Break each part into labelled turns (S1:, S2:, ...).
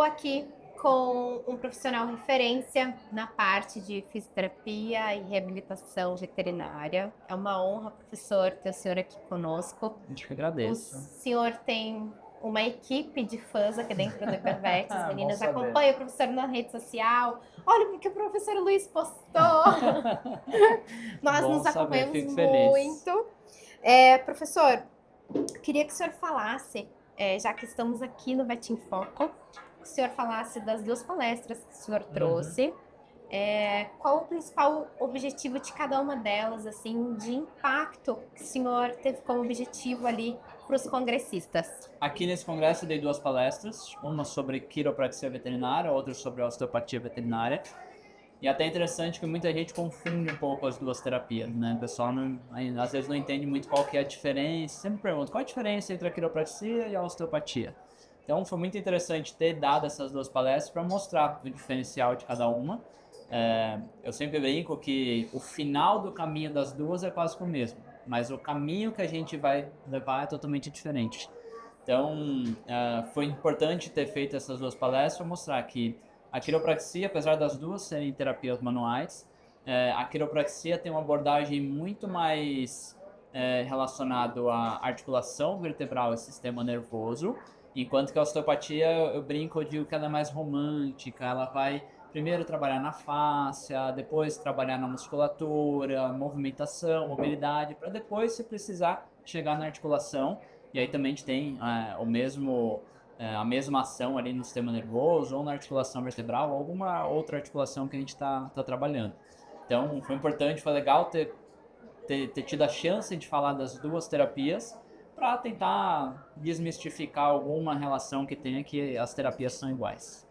S1: aqui com um profissional referência na parte de fisioterapia e reabilitação veterinária. É uma honra, professor, ter o senhor aqui conosco.
S2: Eu que
S1: O
S2: agradeço.
S1: senhor tem uma equipe de fãs aqui dentro do Hipervet. As
S2: Bom
S1: meninas
S2: saber.
S1: acompanham o professor na rede social. Olha o que o professor Luiz postou. Nós
S2: Bom
S1: nos
S2: saber,
S1: acompanhamos
S2: fico feliz.
S1: muito. Professor, queria que o senhor falasse, já que estamos aqui no Vet em Foco, que o senhor falasse das duas palestras que o senhor trouxe. Qual o principal objetivo de cada uma delas, assim, de impacto que o senhor teve como objetivo ali para os congressistas?
S2: Aqui nesse congresso eu dei duas palestras, uma sobre quiropraxia veterinária, outra sobre osteopatia veterinária. E até interessante que muita gente confunde um pouco as duas terapias, né? O pessoal às vezes não entende muito qual que é a diferença. Sempre pergunta qual a diferença entre a quiropraxia e a osteopatia. Então foi muito interessante ter dado essas duas palestras para mostrar o diferencial de cada uma. Eu sempre brinco que o final do caminho das duas é quase que o mesmo, mas o caminho que a gente vai levar é totalmente diferente. Então, foi importante ter feito essas duas palestras para mostrar que a quiropraxia, apesar das duas serem terapias manuais, a quiropraxia tem uma abordagem muito mais relacionada à articulação vertebral e sistema nervoso, enquanto que a osteopatia, eu brinco, eu digo que ela é mais romântica, ela vai primeiro trabalhar na fáscia, depois trabalhar na musculatura, movimentação, mobilidade, para depois, se precisar, chegar na articulação. E aí também a gente tem a mesma ação ali no sistema nervoso, ou na articulação vertebral, ou alguma outra articulação que a gente está trabalhando. Então foi importante, foi legal ter tido a chance de falar das duas terapias, para tentar desmistificar alguma relação que tenha que as terapias são iguais.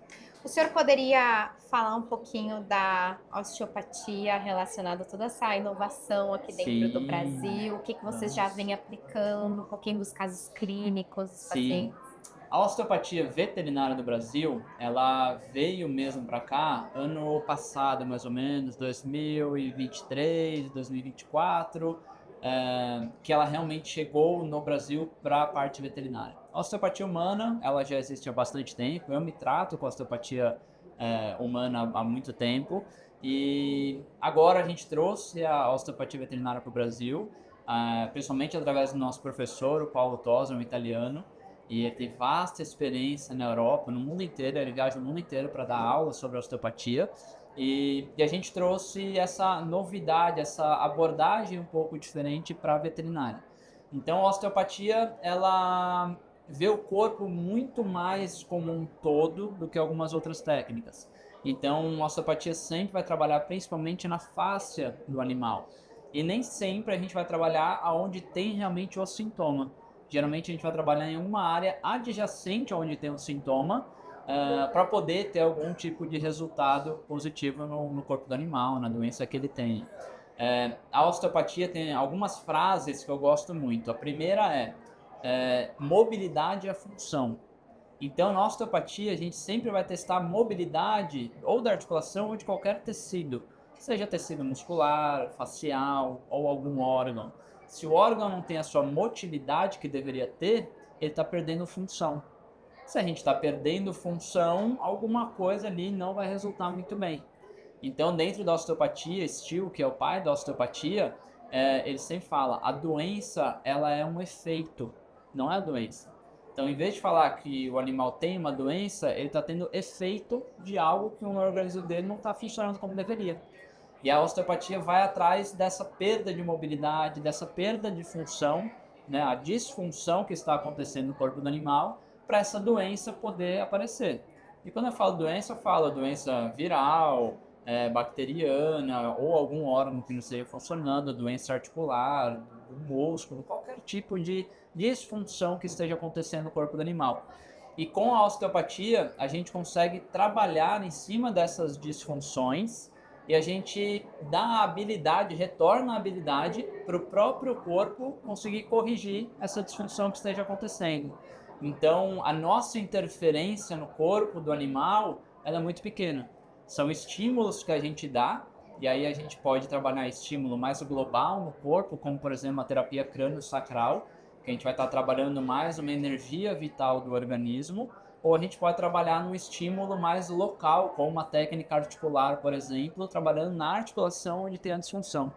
S1: O senhor poderia falar um pouquinho da osteopatia relacionada a toda essa inovação aqui dentro do
S2: Sim,
S1: Brasil? O que vocês já vêm aplicando? Um pouquinho dos casos clínicos dos
S2: sim.
S1: pacientes?
S2: A osteopatia veterinária do Brasil, ela veio mesmo para cá ano passado, mais ou menos, 2023, 2024, que ela realmente chegou no Brasil para a parte veterinária. A osteopatia humana, ela já existe há bastante tempo. Eu me trato com a osteopatia humana há muito tempo. E agora a gente trouxe a osteopatia veterinária para o Brasil, principalmente através do nosso professor, o Paulo Tosa, um italiano. E ele tem vasta experiência na Europa, no mundo inteiro, ele viaja o mundo inteiro para dar aula sobre osteopatia. E a gente trouxe essa novidade, essa abordagem um pouco diferente para a veterinária. Então a osteopatia, ela vê o corpo muito mais como um todo do que algumas outras técnicas. Então a osteopatia sempre vai trabalhar principalmente na fáscia do animal. E nem sempre a gente vai trabalhar aonde tem realmente o sintoma. Geralmente a gente vai trabalhar em uma área adjacente aonde tem o sintoma, para poder ter algum tipo de resultado positivo no corpo do animal, na doença que ele tem. A osteopatia tem algumas frases que eu gosto muito. A primeira mobilidade é a função. Então, na osteopatia, a gente sempre vai testar a mobilidade ou da articulação ou de qualquer tecido, seja tecido muscular, facial ou algum órgão. Se o órgão não tem a sua motilidade que deveria ter, ele está perdendo função. Se a gente está perdendo função, alguma coisa ali não vai resultar muito bem. Então, dentro da osteopatia, Steele, que é o pai da osteopatia, ele sempre fala, a doença ela é um efeito, não é a doença. Então, em vez de falar que o animal tem uma doença, ele está tendo efeito de algo que o organismo dele não está funcionando como deveria. E a osteopatia vai atrás dessa perda de mobilidade, dessa perda de função, né, a disfunção que está acontecendo no corpo do animal, para essa doença poder aparecer. E quando eu falo doença, eu falo doença viral, bacteriana, ou algum órgão que não esteja funcionando, doença articular, do músculo, qualquer tipo de disfunção que esteja acontecendo no corpo do animal. E com a osteopatia, a gente consegue trabalhar em cima dessas disfunções e a gente dá a habilidade, retorna a habilidade para o próprio corpo conseguir corrigir essa disfunção que esteja acontecendo. Então, a nossa interferência no corpo do animal, ela é muito pequena. São estímulos que a gente dá, e aí a gente pode trabalhar estímulo mais global no corpo, como por exemplo a terapia crânio-sacral, que a gente vai estar trabalhando mais uma energia vital do organismo, ou a gente pode trabalhar num estímulo mais local, com uma técnica articular, por exemplo, trabalhando na articulação onde tem a disfunção.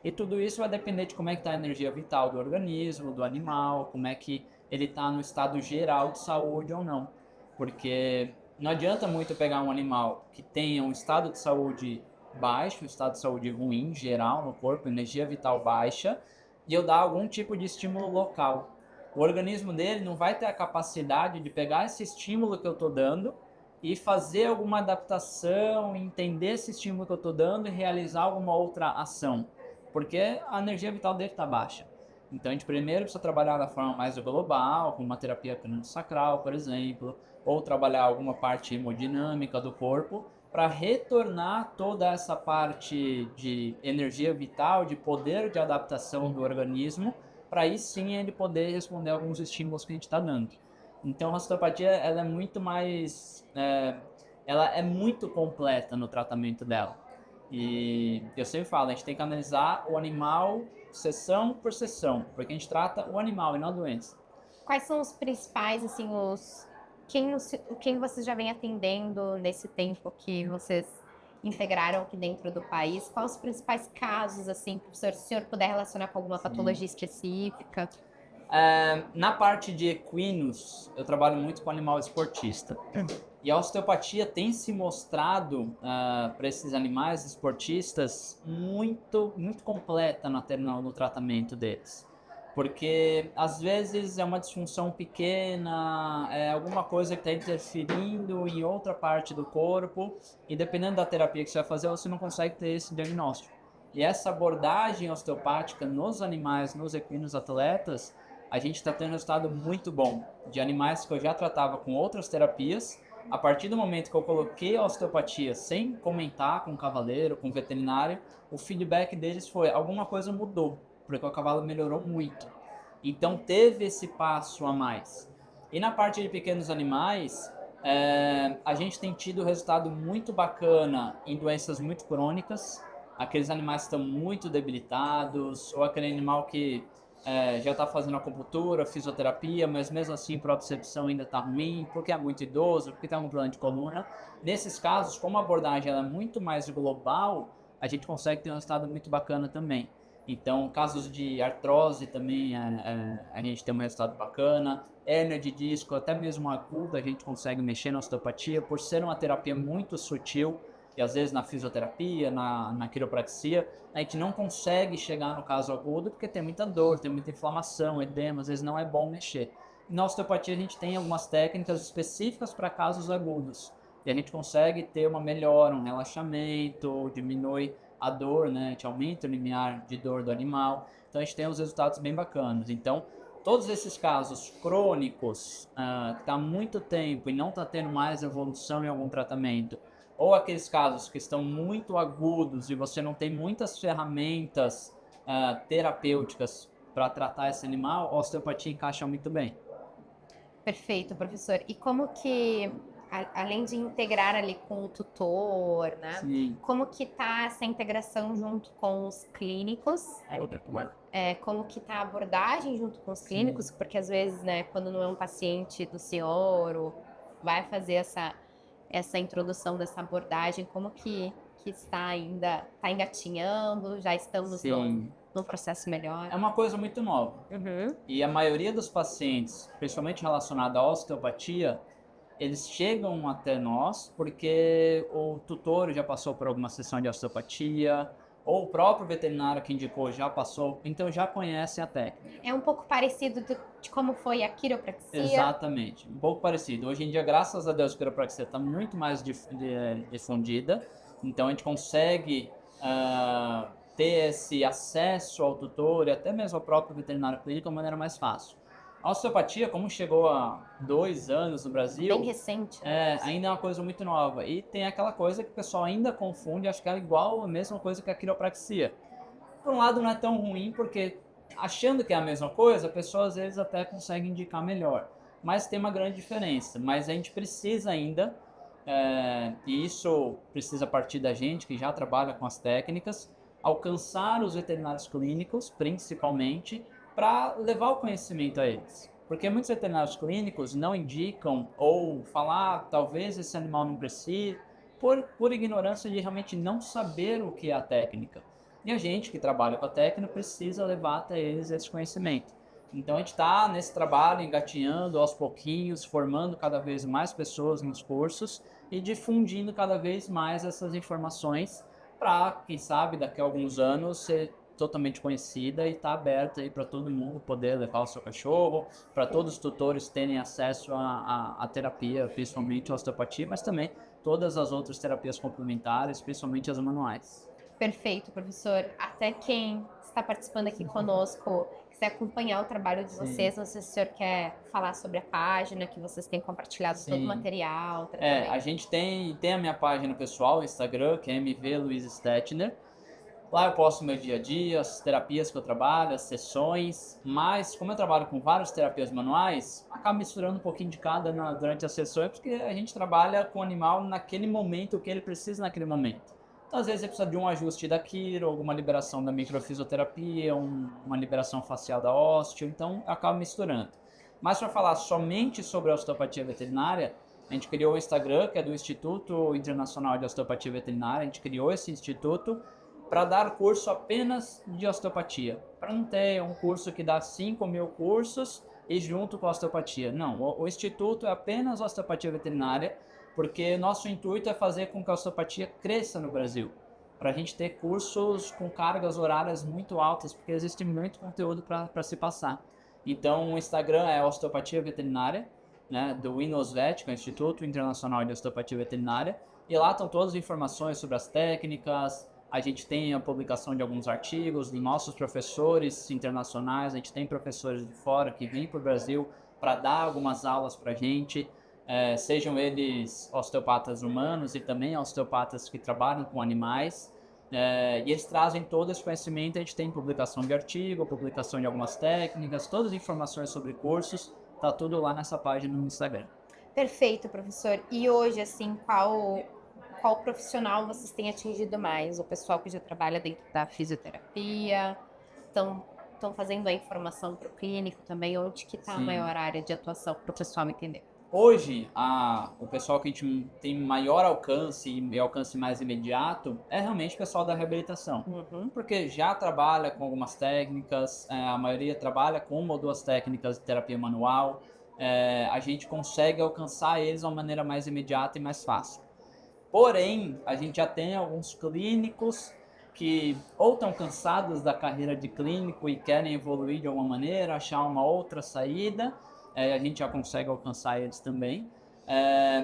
S2: E tudo isso vai depender de como é que está a energia vital do organismo, do animal, como é que ele está no estado geral de saúde ou não. Porque não adianta muito pegar um animal que tenha um estado de saúde baixo, um estado de saúde ruim, geral, no corpo, energia vital baixa, e eu dar algum tipo de estímulo local. O organismo dele não vai ter a capacidade de pegar esse estímulo que eu estou dando e fazer alguma adaptação, entender esse estímulo que eu estou dando e realizar alguma outra ação, porque a energia vital dele está baixa. Então a gente primeiro precisa trabalhar da forma mais global, com uma terapia crânio-sacral, por exemplo, ou trabalhar alguma parte hemodinâmica do corpo, para retornar toda essa parte de energia vital, de poder de adaptação do organismo, para aí sim ele poder responder a alguns estímulos que a gente está dando. Então a osteopatia ela é muito mais, ela é muito completa no tratamento dela. E eu sempre falo, a gente tem que analisar o animal sessão por sessão, porque a gente trata o animal e não a doença.
S1: Quais são os principais, assim, quem vocês já vem atendendo nesse tempo que vocês integraram aqui dentro do país? Quais os principais casos, assim, professor, se o senhor puder relacionar com alguma patologia específica?
S2: Na parte de equinos, eu trabalho muito com animal esportista. E a osteopatia tem se mostrado para esses animais esportistas muito, muito completa no tratamento deles. Porque às vezes é uma disfunção pequena, é alguma coisa que está interferindo em outra parte do corpo, e dependendo da terapia que você vai fazer, você não consegue ter esse diagnóstico. E essa abordagem osteopática nos animais, nos equinos atletas, a gente está tendo um resultado muito bom de animais que eu já tratava com outras terapias. A partir do momento que eu coloquei a osteopatia sem comentar com o cavaleiro, com o veterinário, o feedback deles foi: alguma coisa mudou, porque o cavalo melhorou muito. Então teve esse passo a mais. E na parte de pequenos animais, a gente tem tido resultado muito bacana em doenças muito crônicas, aqueles animais que estão muito debilitados, ou aquele animal que já está fazendo acupuntura, fisioterapia, mas mesmo assim a propriocepção ainda está ruim, porque é muito idoso, porque tem algum problema de coluna. Nesses casos, como a abordagem ela é muito mais global, a gente consegue ter um resultado muito bacana também. Então, casos de artrose também, a gente tem um resultado bacana. Hérnia de disco, até mesmo aguda, a gente consegue mexer na osteopatia, por ser uma terapia muito sutil, e às vezes na fisioterapia, na quiropraxia, a gente não consegue chegar no caso agudo porque tem muita dor, tem muita inflamação, edema, às vezes não é bom mexer. E na osteopatia a gente tem algumas técnicas específicas para casos agudos, e a gente consegue ter uma melhora, um relaxamento, diminui a dor, né? A gente aumenta o limiar de dor do animal, então a gente tem uns resultados bem bacanas. Então, todos esses casos crônicos, que está há muito tempo e não está tendo mais evolução em algum tratamento, ou aqueles casos que estão muito agudos e você não tem muitas ferramentas terapêuticas para tratar esse animal, a osteopatia encaixa muito bem.
S1: Perfeito, professor. E como que, além de integrar ali com o tutor, né?
S2: Sim.
S1: Como que tá essa integração junto com os clínicos? Como que tá a abordagem junto com os clínicos? Porque às vezes, né, quando não é um paciente do senhor, ou vai fazer essa introdução dessa abordagem, como que está ainda, está engatinhando, já estamos num processo melhor?
S2: É uma coisa muito nova.
S1: Uhum.
S2: E a maioria dos pacientes, principalmente relacionado à osteopatia, eles chegam até nós porque o tutor já passou por alguma sessão de osteopatia, ou o próprio veterinário que indicou já passou, então já conhece a técnica.
S1: É um pouco parecido de como foi a quiropraxia?
S2: Exatamente, um pouco parecido. Hoje em dia, graças a Deus, a quiropraxia está muito mais difundida, então a gente consegue ter esse acesso ao tutor e até mesmo ao próprio veterinário clínico de uma maneira mais fácil. A osteopatia, como chegou há 2 anos no Brasil...
S1: Bem recente.
S2: Ainda é uma coisa muito nova. E tem aquela coisa que o pessoal ainda confunde, acho que é igual a mesma coisa que a quiropraxia. Por um lado não é tão ruim, porque achando que é a mesma coisa, a pessoa às vezes até consegue indicar melhor. Mas tem uma grande diferença. Mas a gente precisa ainda, e isso precisa partir da gente, que já trabalha com as técnicas, alcançar os veterinários clínicos, principalmente, para levar o conhecimento a eles. Porque muitos veterinários clínicos não indicam ou falar, talvez esse animal não precise, por ignorância de realmente não saber o que é a técnica. E a gente que trabalha com a técnica precisa levar até eles esse conhecimento. Então a gente está nesse trabalho engatinhando aos pouquinhos, formando cada vez mais pessoas nos cursos e difundindo cada vez mais essas informações para, quem sabe, daqui a alguns anos ser totalmente conhecida e estar aberta aí para todo mundo poder levar o seu cachorro, para todos os tutores terem acesso à terapia, principalmente a osteopatia, mas também todas as outras terapias complementares, principalmente as manuais.
S1: Perfeito, professor. Até quem está participando aqui conosco, quiser acompanhar o trabalho de vocês, não sei se o senhor quer falar sobre a página, que vocês têm compartilhado todo o material, tratamento.
S2: A gente tem a minha página pessoal, Instagram, que é MV Luiz Stetner. Lá eu posto meu dia a dia, as terapias que eu trabalho, as sessões, mas como eu trabalho com várias terapias manuais, acabo misturando um pouquinho de cada durante as sessões, porque a gente trabalha com o animal naquele momento, o que ele precisa naquele momento. Então, às vezes, você precisa de um ajuste da quiro, alguma liberação da microfisioterapia, uma liberação facial da ósteo, então eu acabo misturando. Mas para falar somente sobre a osteopatia veterinária, a gente criou o Instagram, que é do Instituto Internacional de Osteopatia Veterinária, a gente criou esse instituto para dar curso apenas de osteopatia, para não ter um curso que dá 5.000 cursos e junto com a osteopatia. Não, o Instituto é apenas osteopatia veterinária, porque nosso intuito é fazer com que a osteopatia cresça no Brasil, para a gente ter cursos com cargas horárias muito altas, porque existe muito conteúdo para se passar. Então, o Instagram é Osteopatia Veterinária, né, do INOSVET, que é o Instituto Internacional de Osteopatia Veterinária, e lá estão todas as informações sobre as técnicas. A gente tem a publicação de alguns artigos de nossos professores internacionais, a gente tem professores de fora que vêm para o Brasil para dar algumas aulas para a gente, sejam eles osteopatas humanos e também osteopatas que trabalham com animais, e eles trazem todo esse conhecimento. A gente tem publicação de artigo, publicação de algumas técnicas, todas as informações sobre cursos, tá tudo lá nessa página no Instagram.
S1: Perfeito, professor. E hoje, assim, qual profissional vocês têm atingido mais? O pessoal que já trabalha dentro da fisioterapia, estão fazendo a informação para o clínico também, onde que está a maior área de atuação para o pessoal entender?
S2: Hoje, o pessoal que a gente tem maior alcance e alcance mais imediato é realmente o pessoal da reabilitação. Porque já trabalha com algumas técnicas, a maioria trabalha com uma ou duas técnicas de terapia manual, a gente consegue alcançar eles de uma maneira mais imediata e mais fácil. Porém, a gente já tem alguns clínicos que ou estão cansados da carreira de clínico e querem evoluir de alguma maneira, achar uma outra saída, a gente já consegue alcançar eles também.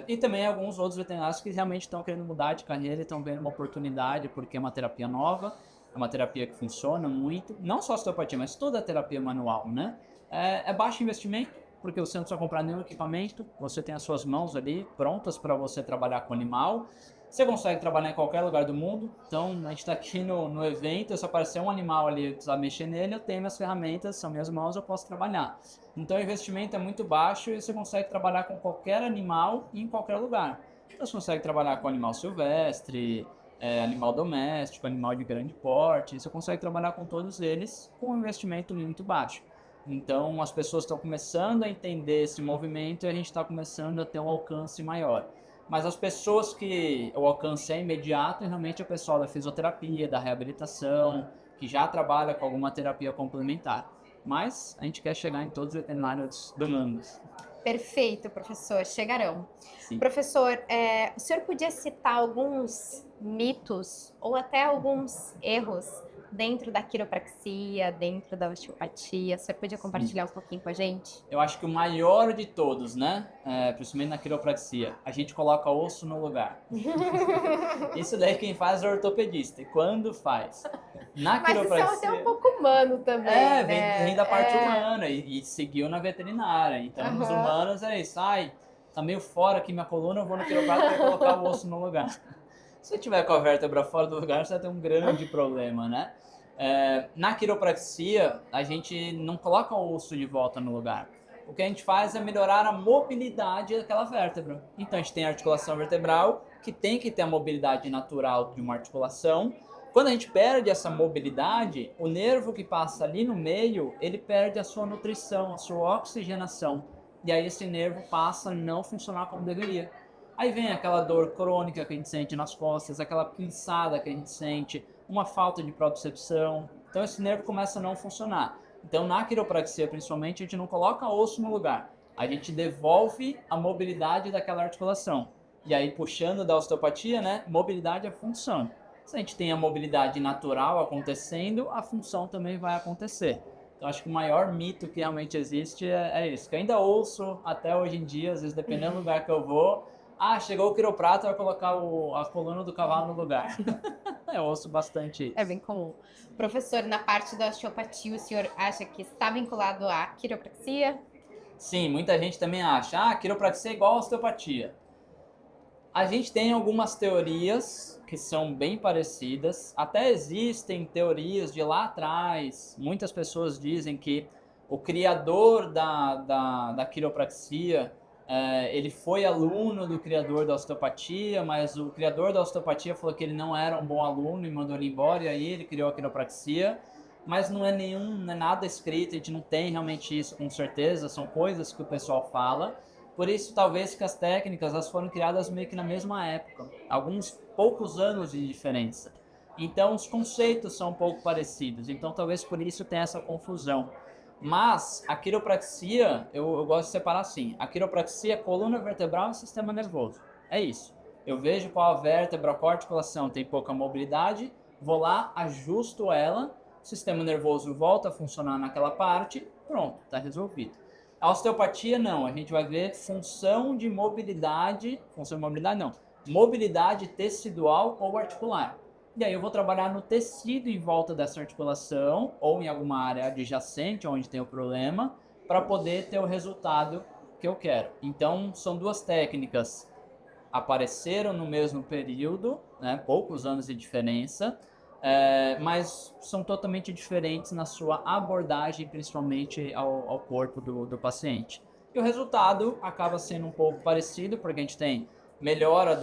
S2: E também alguns outros veterinários que realmente estão querendo mudar de carreira e estão vendo uma oportunidade, porque é uma terapia nova, é uma terapia que funciona muito, não só a osteopatia, mas toda a terapia manual, né? É baixo investimento, porque você não precisa comprar nenhum equipamento, você tem as suas mãos ali prontas para você trabalhar com o animal. Você consegue trabalhar em qualquer lugar do mundo, então a gente está aqui no evento, se aparecer um animal ali e precisar mexer nele, eu tenho minhas ferramentas, são minhas mãos, eu posso trabalhar. Então o investimento é muito baixo e você consegue trabalhar com qualquer animal e em qualquer lugar. Então você consegue trabalhar com animal silvestre, animal doméstico, animal de grande porte, você consegue trabalhar com todos eles com um investimento muito baixo. Então as pessoas estão começando a entender esse movimento e a gente está começando a ter um alcance maior. Mas as pessoas que o alcance é imediato, realmente é o pessoal da fisioterapia, da reabilitação, que já trabalha com alguma terapia complementar. Mas a gente quer chegar em todos os veterinários do mundo.
S1: Perfeito, professor. Chegarão.
S2: Sim.
S1: Professor, o senhor podia citar alguns mitos ou até alguns erros dentro da quiropraxia, dentro da osteopatia? O senhor podia compartilhar um pouquinho com a gente?
S2: Eu acho que o maior de todos, né? Principalmente na quiropraxia, a gente coloca osso no lugar. Isso daí quem faz é o ortopedista. E quando faz? Na quiropraxia...
S1: Mas isso é até um pouco humano também, né?
S2: Vem da parte humana e seguiu na veterinária. Então, nos humanos é isso. Ai, tá meio fora aqui minha coluna, eu vou no quiroprata para colocar o osso no lugar. Se você tiver com a vértebra fora do lugar, você vai ter um grande problema, né? Na quiropraxia, a gente não coloca o osso de volta no lugar. O que a gente faz é melhorar a mobilidade daquela vértebra. Então, a gente tem a articulação vertebral, que tem que ter a mobilidade natural de uma articulação, Quando a gente perde essa mobilidade, o nervo que passa ali no meio, ele perde a sua nutrição, a sua oxigenação. E aí esse nervo passa a não funcionar como deveria. Aí vem aquela dor crônica que a gente sente nas costas, aquela pinçada que a gente sente, uma falta de propriocepção. Então esse nervo começa a não funcionar. Então na quiropraxia, principalmente, a gente não coloca osso no lugar. A gente devolve a mobilidade daquela articulação. E aí, puxando da osteopatia, né? Mobilidade é função. Se a gente tem a mobilidade natural acontecendo, a função também vai acontecer. Então, acho que o maior mito que realmente existe é isso. Que eu ainda ouço até hoje em dia, às vezes, dependendo do lugar que eu vou, chegou o quiroprata, vai colocar a coluna do cavalo no lugar. Eu ouço bastante isso.
S1: É bem comum. Professor, na parte da osteopatia, o senhor acha que está vinculado à quiropraxia?
S2: Sim, muita gente também acha, quiropraxia é igual a osteopatia. A gente tem algumas teorias que são bem parecidas, até existem teorias de lá atrás, muitas pessoas dizem que o criador da quiropraxia, ele foi aluno do criador da osteopatia, mas o criador da osteopatia falou que ele não era um bom aluno e mandou ele embora, e aí ele criou a quiropraxia, mas não é nada escrito, a gente não tem realmente isso com certeza, são coisas que o pessoal fala. Por isso, talvez que as técnicas elas foram criadas meio que na mesma época, alguns poucos anos de diferença. Então, os conceitos são um pouco parecidos, então talvez por isso tenha essa confusão. Mas a quiropraxia, eu gosto de separar assim, a quiropraxia é coluna vertebral e sistema nervoso, é isso. Eu vejo qual a vértebra, qual a articulação tem pouca mobilidade, vou lá, ajusto ela, o sistema nervoso volta a funcionar naquela parte, pronto, está resolvido. A osteopatia não, a gente vai ver função de mobilidade não, mobilidade tecidual ou articular. E aí eu vou trabalhar no tecido em volta dessa articulação ou em alguma área adjacente onde tem o problema para poder ter o resultado que eu quero. Então são duas técnicas, apareceram no mesmo período, né, poucos anos de diferença, mas são totalmente diferentes na sua abordagem, principalmente ao corpo do paciente. E o resultado acaba sendo um pouco parecido, porque a gente tem melhora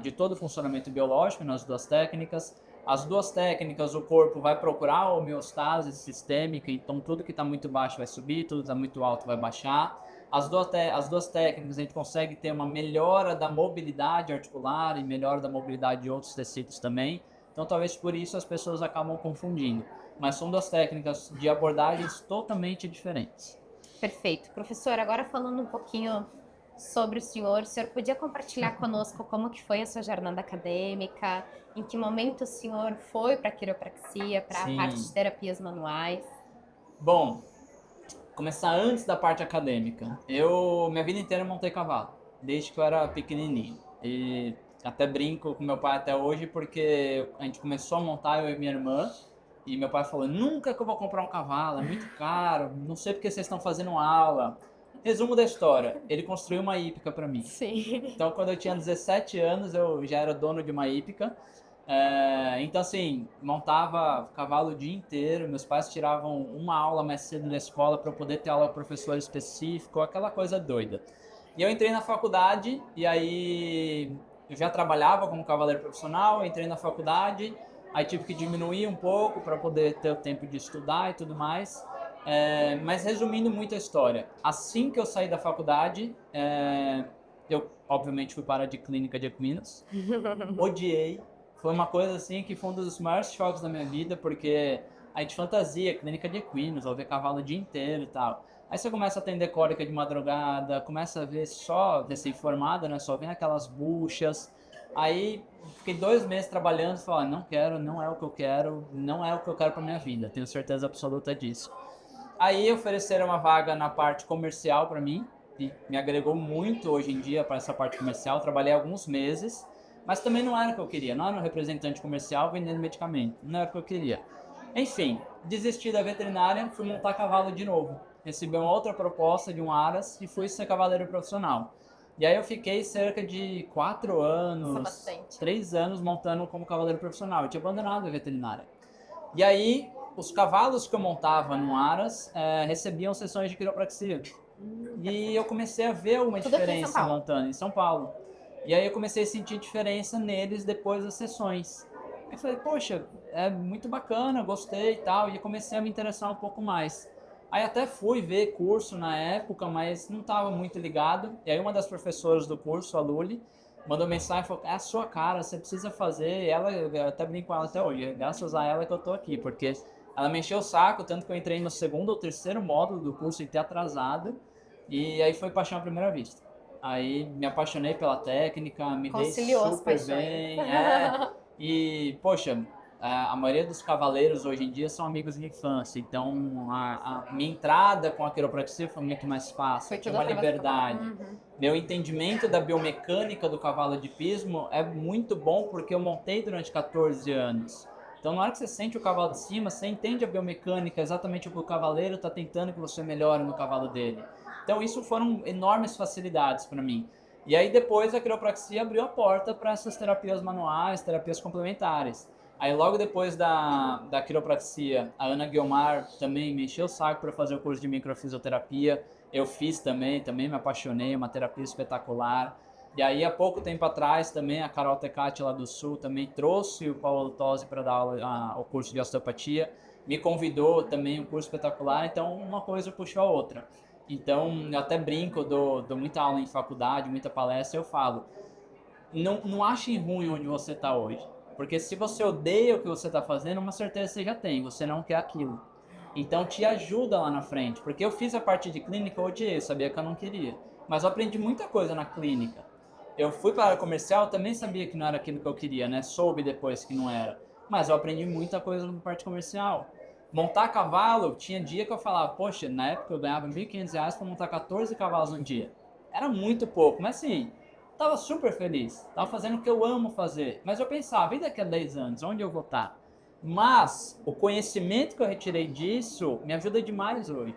S2: de todo o funcionamento biológico nas duas técnicas. As duas técnicas, o corpo vai procurar a homeostase sistêmica, então tudo que está muito baixo vai subir, tudo que está muito alto vai baixar. As duas técnicas a gente consegue ter uma melhora da mobilidade articular e melhora da mobilidade de outros tecidos também. Então, talvez por isso as pessoas acabam confundindo. Mas são duas técnicas de abordagens totalmente diferentes.
S1: Perfeito. Professor, agora falando um pouquinho sobre o senhor podia compartilhar conosco como que foi a sua jornada acadêmica, em que momento o senhor foi para a quiropraxia, para a parte de terapias manuais?
S2: Bom, começar antes da parte acadêmica. Minha vida inteira montei cavalo, desde que eu era pequenininho. E até brinco com meu pai até hoje, porque a gente começou a montar, eu e minha irmã, e meu pai falou, nunca que eu vou comprar um cavalo, é muito caro, não sei porque vocês estão fazendo aula. Resumo da história, ele construiu uma hípica para mim.
S1: Sim.
S2: Então, quando eu tinha 17 anos, eu já era dono de uma hípica. Então, assim, montava cavalo o dia inteiro, meus pais tiravam uma aula mais cedo da escola para eu poder ter aula com professor específico, aquela coisa doida. E eu entrei na faculdade, e aí eu já trabalhava como cavaleiro profissional, entrei na faculdade, aí tive que diminuir um pouco para poder ter o tempo de estudar e tudo mais. Mas resumindo muito a história, assim que eu saí da faculdade, eu obviamente fui para a de clínica de equinos, odiei, foi uma coisa assim que foi um dos maiores choques da minha vida, porque a gente fantasia, clínica de equinos, ou ver cavalo o dia inteiro e tal. Aí você começa a atender cólica de madrugada, começa a ver só recém-formada, né? Só vem aquelas buchas. Aí fiquei 2 meses trabalhando e falei, não quero, não é o que eu quero, não é o que eu quero para minha vida, tenho certeza absoluta disso. Aí ofereceram uma vaga na parte comercial para mim, e me agregou muito hoje em dia para essa parte comercial, trabalhei alguns meses, mas também não era o que eu queria, não era um representante comercial vendendo medicamento, não era o que eu queria. Enfim, desisti da veterinária, fui montar cavalo de novo. Recebi uma outra proposta de um aras e fui ser cavaleiro profissional. E aí eu fiquei cerca de 4 anos, 3 anos montando como cavaleiro profissional. Eu tinha abandonado a veterinária. E aí, os cavalos que eu montava no aras recebiam sessões de quiropraxia. E eu comecei a ver uma diferença montando em São Paulo. E aí eu comecei a sentir diferença neles depois das sessões. Eu falei, poxa, é muito bacana, gostei e tal, e comecei a me interessar um pouco mais. Aí até fui ver curso na época, mas não estava muito ligado. E aí uma das professoras do curso, a Luli, mandou mensagem e falou, é a sua cara, você precisa fazer. E ela, eu até brinco com ela até hoje, é graças a ela que eu tô aqui, porque ela me encheu o saco, tanto que eu entrei no segundo ou terceiro módulo do curso e ter atrasado. E aí foi paixão à primeira vista. Aí me apaixonei pela técnica, me dei
S1: Conciliou as
S2: super
S1: paixões.
S2: bem, e, poxa, a maioria dos cavaleiros hoje em dia são amigos de infância, então a minha entrada com a quiropraxia foi muito mais fácil,
S1: Foi
S2: tinha
S1: tudo
S2: uma
S1: através do
S2: liberdade.
S1: cavalo. Uhum.
S2: Meu entendimento da biomecânica do cavalo de pismo é muito bom porque eu montei durante 14 anos. Então, na hora que você sente o cavalo de cima, você entende a biomecânica, exatamente o que o cavaleiro está tentando que você melhore no cavalo dele. Então, isso foram enormes facilidades para mim. E aí, depois, a quiropraxia abriu a porta para essas terapias manuais, terapias complementares. Aí, logo depois da quiropraxia, a Ana Guiomar também me encheu o saco para fazer o curso de microfisioterapia. Eu fiz também me apaixonei, uma terapia espetacular. E aí, há pouco tempo atrás, também a Carol Tecati lá do Sul também trouxe o Paulo Tosi para dar aula, o curso de osteopatia. Me convidou também, um curso espetacular. Então, uma coisa puxou a outra. Então, eu até brinco, dou muita aula em faculdade, muita palestra, eu falo, não achem ruim onde você está hoje. Porque se você odeia o que você está fazendo, uma certeza você já tem, você não quer aquilo. Então te ajuda lá na frente. Porque eu fiz a parte de clínica, eu odiei, eu sabia que eu não queria. Mas eu aprendi muita coisa na clínica. Eu fui para a área comercial, eu também sabia que não era aquilo que eu queria, né? Soube depois que não era. Mas eu aprendi muita coisa na parte comercial. Montar cavalo, tinha dia que eu falava, poxa, na época eu ganhava R$ 1.500 para montar 14 cavalos no dia. Era muito pouco, mas assim, tava super feliz. Tava fazendo o que eu amo fazer. Mas eu pensava, e daqui a 10 anos, onde eu vou estar? Mas o conhecimento que eu retirei disso me ajuda demais hoje.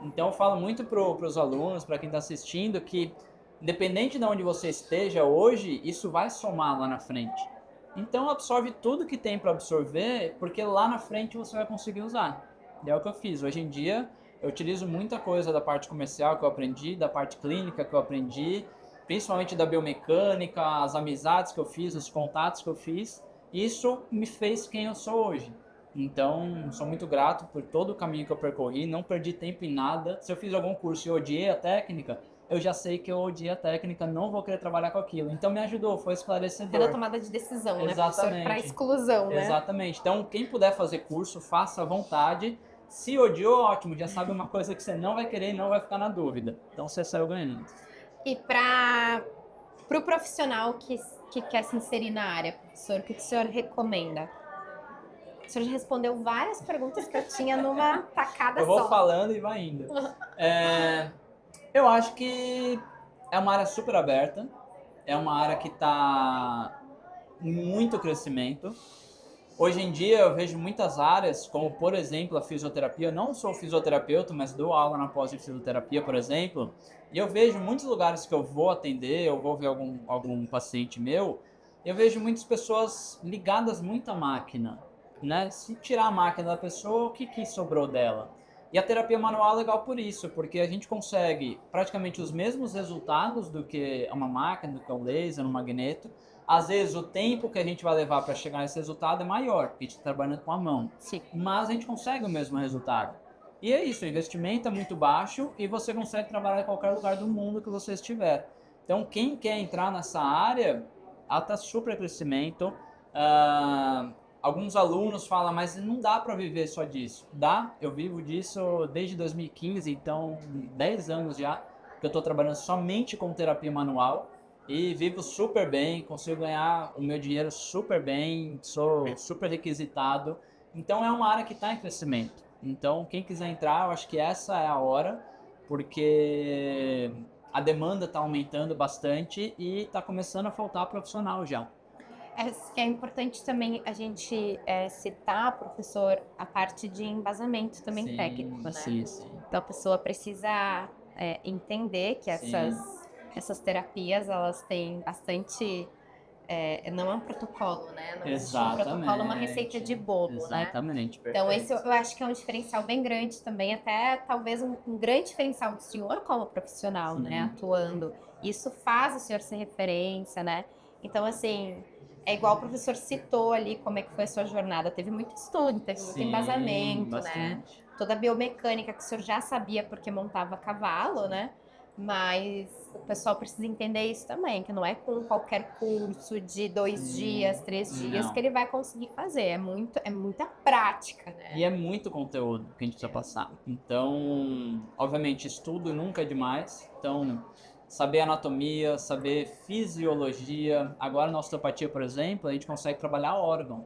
S2: Então eu falo muito para os alunos, para quem está assistindo, que independente de onde você esteja hoje, isso vai somar lá na frente. Então absorve tudo que tem para absorver, porque lá na frente você vai conseguir usar. E é o que eu fiz. Hoje em dia eu utilizo muita coisa da parte comercial que eu aprendi, da parte clínica que eu aprendi, principalmente da biomecânica, as amizades que eu fiz, os contatos que eu fiz. Isso me fez quem eu sou hoje. Então, sou muito grato por todo o caminho que eu percorri, não perdi tempo em nada. Se eu fiz algum curso e odiei a técnica, eu já sei que eu odiei a técnica, não vou querer trabalhar com aquilo. Então, me ajudou, foi esclarecedor.
S1: Pela tomada de decisão, né, professor?
S2: Exatamente.
S1: Para exclusão, né?
S2: Exatamente. Então, quem puder fazer curso, faça à vontade. Se odiou, ótimo, já sabe uma coisa que você não vai querer e não vai ficar na dúvida. Então, você saiu ganhando.
S1: E para o profissional que quer se inserir na área, professor, o que o senhor recomenda? O senhor já respondeu várias perguntas que eu tinha numa tacada
S2: Eu vou
S1: só.
S2: falando e vai indo. Eu acho que é uma área super aberta, é uma área que está em muito crescimento. Hoje em dia eu vejo muitas áreas, como por exemplo a fisioterapia. Eu não sou fisioterapeuta, mas dou aula na pós de fisioterapia, por exemplo. E eu vejo muitos lugares que eu vou atender, eu vou ver algum paciente meu, eu vejo muitas pessoas ligadas muito à máquina, né? Se tirar a máquina da pessoa, o que sobrou dela? E a terapia manual é legal por isso, porque a gente consegue praticamente os mesmos resultados do que uma máquina, do que um laser, um magneto. Às vezes o tempo que a gente vai levar para chegar nesse resultado é maior, porque a gente está trabalhando com a mão.
S1: Sim.
S2: Mas a gente consegue o mesmo resultado. E é isso, o investimento é muito baixo e você consegue trabalhar em qualquer lugar do mundo que você estiver. Então quem quer entrar nessa área, ela está super crescimento. Alguns alunos falam, mas não dá para viver só disso. Dá, eu vivo disso desde 2015, então 10 anos já que eu estou trabalhando somente com terapia manual e vivo super bem, consigo ganhar o meu dinheiro super bem, sou super requisitado. Então é uma área que está em crescimento. Então quem quiser entrar, eu acho que essa é a hora, porque a demanda está aumentando bastante e está começando a faltar profissional já.
S1: É importante também a gente citar, professor, a parte de embasamento também
S2: Sim,
S1: técnico, né?
S2: Sim.
S1: Então a pessoa precisa entender que essas terapias, elas têm bastante... não é um protocolo, né? Não existe um protocolo, uma receita de bolo,
S2: Exatamente,
S1: né?
S2: perfeito.
S1: Então esse eu acho que é um diferencial bem grande também, até talvez um grande diferencial do senhor como profissional, né? Atuando. Isso faz o senhor ser referência, né? Então, assim... É igual o professor citou ali como é que foi a sua jornada. Teve muito estudo, teve muito
S2: Sim,
S1: embasamento, né?
S2: bastante.
S1: Toda a biomecânica que o senhor já sabia porque montava cavalo, né? Mas o pessoal precisa entender isso também, que não é com qualquer curso de 2 dias, 3 dias que
S2: Não.
S1: ele vai conseguir fazer. É muita prática,
S2: E
S1: né?
S2: é muito conteúdo que a gente precisa passar. Então, obviamente, estudo nunca é demais. Então, saber anatomia, saber fisiologia. Agora, na osteopatia, por exemplo, a gente consegue trabalhar órgão.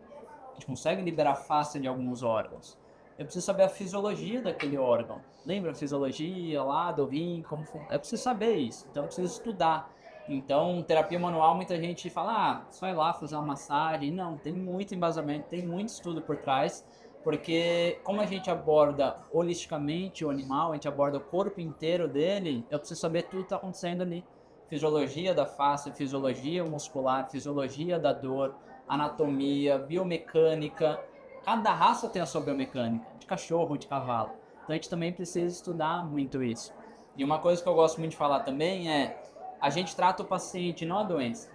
S2: A gente consegue liberar face de alguns órgãos. Eu preciso saber a fisiologia daquele órgão. Lembra a fisiologia lá do rim? Eu preciso saber isso. Então, eu preciso estudar. Então, terapia manual, muita gente fala, só ir lá fazer uma massagem. Não, tem muito embasamento, tem muito estudo por trás, porque como a gente aborda holisticamente o animal, a gente aborda o corpo inteiro dele, eu preciso saber tudo que está acontecendo ali. Fisiologia da face, fisiologia muscular, fisiologia da dor, anatomia, biomecânica. Cada raça tem a sua biomecânica, de cachorro, de cavalo. Então a gente também precisa estudar muito isso. E uma coisa que eu gosto muito de falar também é a gente trata o paciente, não a doença.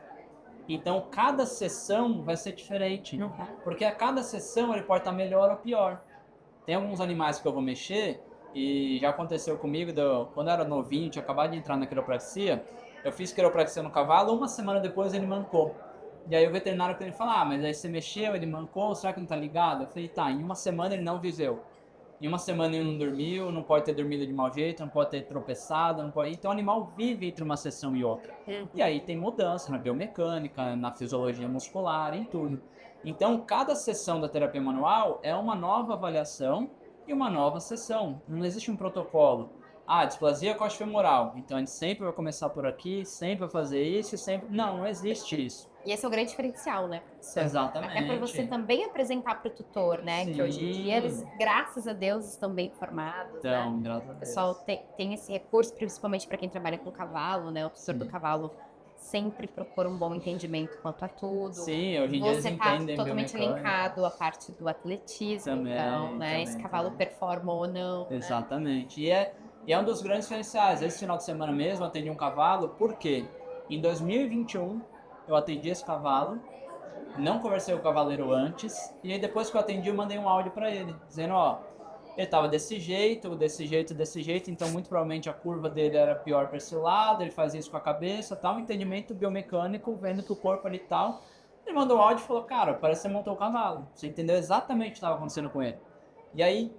S2: Então, cada sessão vai ser diferente, porque a cada sessão ele pode estar melhor ou pior. Tem alguns animais que eu vou mexer, e já aconteceu comigo, quando eu era novinho, tinha acabado de entrar na quiropraxia, eu fiz quiropraxia no cavalo, uma semana depois ele mancou. E aí o veterinário ele fala, mas aí você mexeu, ele mancou, será que não tá ligado? Eu falei, tá, em uma semana ele não viveu. Em uma semana ele não dormiu, não pode ter dormido de mau jeito, não pode ter tropeçado, não pode... Então o animal vive entre uma sessão e outra. E aí tem mudança na biomecânica, na fisiologia muscular, em tudo. Então cada sessão da terapia manual é uma nova avaliação e uma nova sessão. Não existe um protocolo. Displasia coxofemoral. Então a gente sempre vai começar por aqui, sempre vai fazer isso, sempre... Não existe isso.
S1: E esse é o grande diferencial, né, professor?
S2: Exatamente.
S1: Até para você também apresentar para o tutor, né?
S2: Sim.
S1: Que hoje em dia eles, graças a Deus, estão bem informados,
S2: Então,
S1: né?
S2: graças a
S1: O
S2: Deus.
S1: pessoal tem esse recurso, principalmente para quem trabalha com cavalo, né? O tutor do cavalo sempre procura um bom entendimento quanto a tudo.
S2: Sim, hoje em dia eles
S1: Você está
S2: entendem
S1: totalmente
S2: biomecânica.
S1: linkado à parte do atletismo,
S2: Também,
S1: então, né?
S2: também,
S1: Esse cavalo performa ou não. Né?
S2: Exatamente. E é um dos grandes diferenciais. Esse final de semana mesmo eu atendi um cavalo, por quê? Em 2021 eu atendi esse cavalo, não conversei com o cavaleiro antes, e aí depois que eu atendi eu mandei um áudio para ele, dizendo, ele tava desse jeito, desse jeito, desse jeito, então muito provavelmente a curva dele era pior para esse lado, ele fazia isso com a cabeça, tal, um entendimento biomecânico, vendo que o corpo ali e tal. Ele mandou um áudio e falou, cara, parece que você montou o cavalo, você entendeu exatamente o que estava acontecendo com ele. E aí,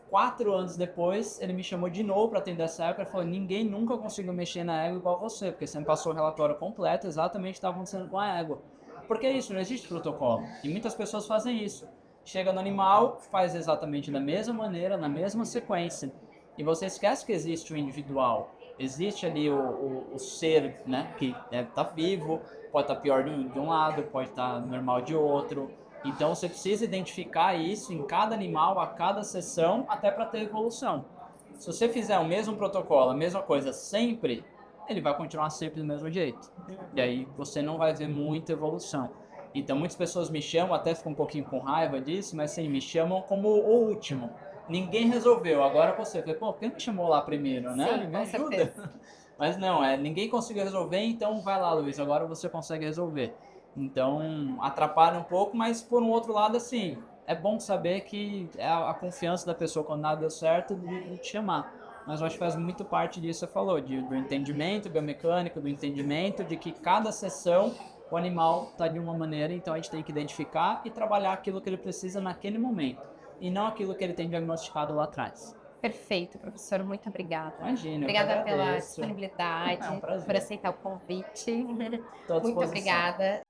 S2: 4 anos depois, ele me chamou de novo para atender essa égua e falou, ninguém nunca conseguiu mexer na égua igual você, porque você me passou o relatório completo, exatamente o que estava acontecendo com a égua. Porque é isso, não existe protocolo. E muitas pessoas fazem isso. Chega no animal, faz exatamente da mesma maneira, na mesma sequência. E você esquece que existe o individual. Existe ali o ser, né, que tá vivo, pode estar pior de um lado, pode estar normal de outro. Então você precisa identificar isso em cada animal, a cada sessão, até para ter evolução. Se você fizer o mesmo protocolo, a mesma coisa sempre, ele vai continuar sempre do mesmo jeito. E aí você não vai ver muita evolução. Então muitas pessoas me chamam, até ficam um pouquinho com raiva disso, mas assim, me chamam como o último. Ninguém resolveu, agora você. Eu falei, por que não me chamou lá primeiro, né?
S1: Sim,
S2: Me ajuda. Mas não, ninguém conseguiu resolver, então vai lá, Luiz, agora você consegue resolver. Então atrapalha um pouco, mas por um outro lado, assim, é bom saber que é a confiança da pessoa quando nada deu certo de te chamar. Mas eu acho que faz muito parte disso que você falou, do entendimento biomecânico, do entendimento de que cada sessão o animal está de uma maneira, então a gente tem que identificar e trabalhar aquilo que ele precisa naquele momento, e não aquilo que ele tem diagnosticado lá atrás.
S1: Perfeito, professor, muito obrigada.
S2: Imagina,
S1: obrigada pela disponibilidade,
S2: É um prazer.
S1: por aceitar o convite.
S2: Tô à
S1: Muito
S2: disposição.
S1: obrigada.